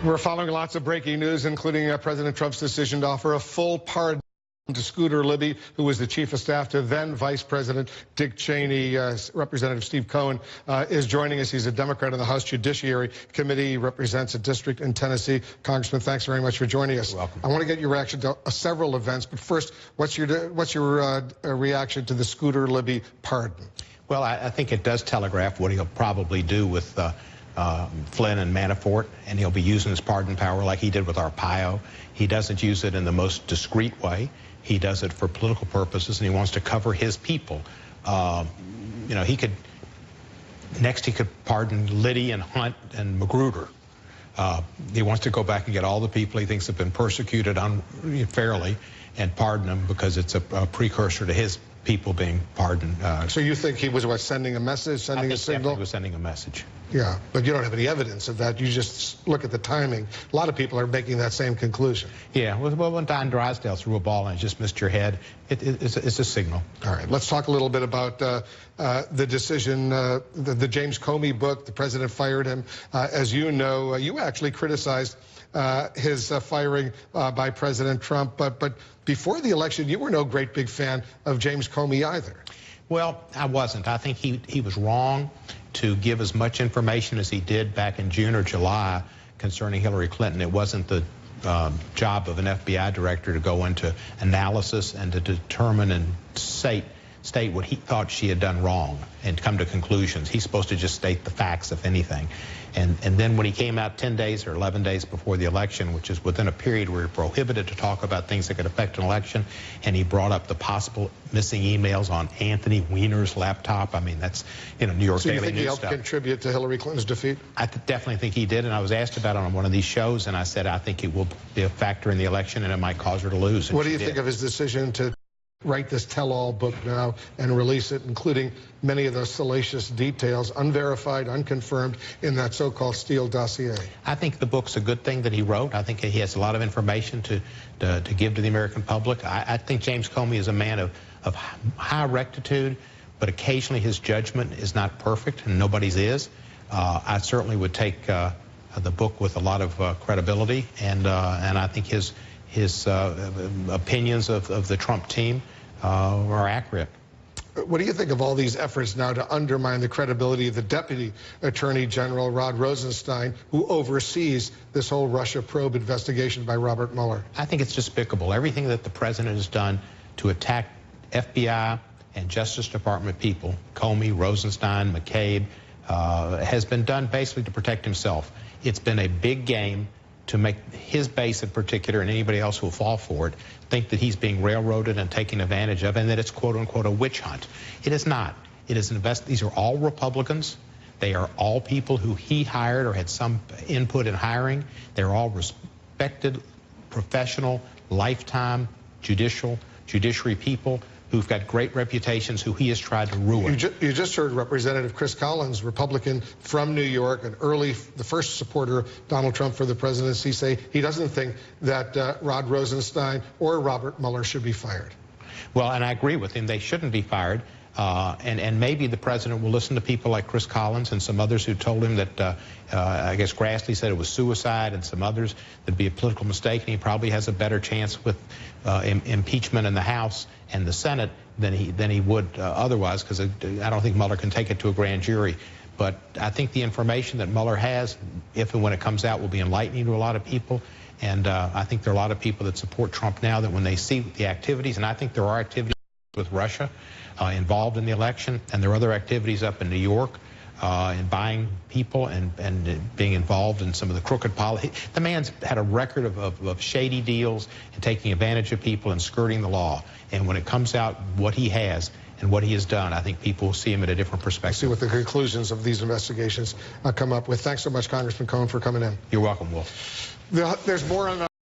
We're following lots of breaking news, including President Trump's decision to offer a full pardon to Scooter Libby, who was the chief of staff to then Vice President Dick Cheney. Representative Steve Cohen is joining us. He's a Democrat on the House Judiciary Committee. He represents a district in Tennessee. Congressman, thanks very much for joining us. You're welcome. I want to get your reaction to several events, but first, what's your reaction to the Scooter Libby pardon? Well, I think it does telegraph what he'll probably do with Flynn and Manafort, and he'll be using his pardon power like he did with Arpaio. He doesn't use it in the most discreet way. He does it for political purposes, and he wants to cover his people. You know, he could pardon Liddy and Hunt and Magruder. He wants to go back and get all the people he thinks have been persecuted unfairly and pardon them because it's a precursor to his people being pardoned. So you think he was sending a message, sending a signal? He was sending a message. Yeah, but you don't have any evidence of that. You just look at the timing. A lot of people are making that same conclusion. Yeah, well, when Don Drysdale threw a ball and it just missed your head, it's a signal. All right, let's talk a little bit about the decision, the James Comey book. The president fired him. As you know, you actually criticized his firing by President Trump, but before the election, you were no great big fan of James Comey either. Well, I wasn't. I think he was wrong to give as much information as he did back in June or July concerning Hillary Clinton. It wasn't the job of an FBI director to go into analysis and to determine and state what he thought she had done wrong and come to conclusions. He's supposed to just state the facts, if anything. And then when he came out 10 days or 11 days before the election, which is within a period where you're prohibited to talk about things that could affect an election, and he brought up the possible missing emails on Anthony Weiner's laptop. I mean, that's, you know, New York Daily News stuff. So you think he helped contribute to Hillary Clinton's defeat? I definitely think he did, and I was asked about it on one of these shows, and I said I think it will be a factor in the election, and it might cause her to lose. What do you think of his decision to write this tell-all book now and release it, including many of the salacious details, unverified, unconfirmed, in that so-called Steele dossier? I think the book's a good thing that he wrote. I think he has a lot of information to give to the American public. I think James Comey is a man of high rectitude, but occasionally his judgment is not perfect, and nobody's is. I certainly would take the book with a lot of credibility, and I think his opinions of the Trump team are accurate. What do you think of all these efforts now to undermine the credibility of the Deputy Attorney General, Rod Rosenstein, who oversees this whole Russia probe investigation by Robert Mueller? I think it's despicable. Everything that the president has done to attack FBI and Justice Department people, Comey, Rosenstein, McCabe, has been done basically to protect himself. It's been a big game to make his base in particular, and anybody else who will fall for it, think that he's being railroaded and taken advantage of, and that it's quote-unquote a witch hunt. It is not. It is these are all Republicans. They are all people who he hired or had some input in hiring. They're all respected, professional, lifetime judiciary people who've got great reputations, who he has tried to ruin. You just heard Representative Chris Collins, Republican from New York, the first supporter of Donald Trump for the presidency, say he doesn't think that Rod Rosenstein or Robert Mueller should be fired. Well, and I agree with him. They shouldn't be fired. And maybe the president will listen to people like Chris Collins and some others who told him that, I guess Grassley said it was suicide, and some others that'd be a political mistake, and he probably has a better chance with impeachment in the House and the Senate than he would otherwise, because I don't think Mueller can take it to a grand jury. But I think the information that Mueller has, if and when it comes out, will be enlightening to a lot of people. And I think there are a lot of people that support Trump now that when they see the activities, and I think there are activities with Russia involved in the election, and there are other activities up in New York in buying people and being involved in some of the crooked policy. The man's had a record of shady deals and taking advantage of people and skirting the law. And when it comes out what he has and what he has done, I think people will see him at a different perspective. See what the conclusions of these investigations come up with. Thanks so much, Congressman Cohen, for coming in. You're welcome, Wolf. There's more on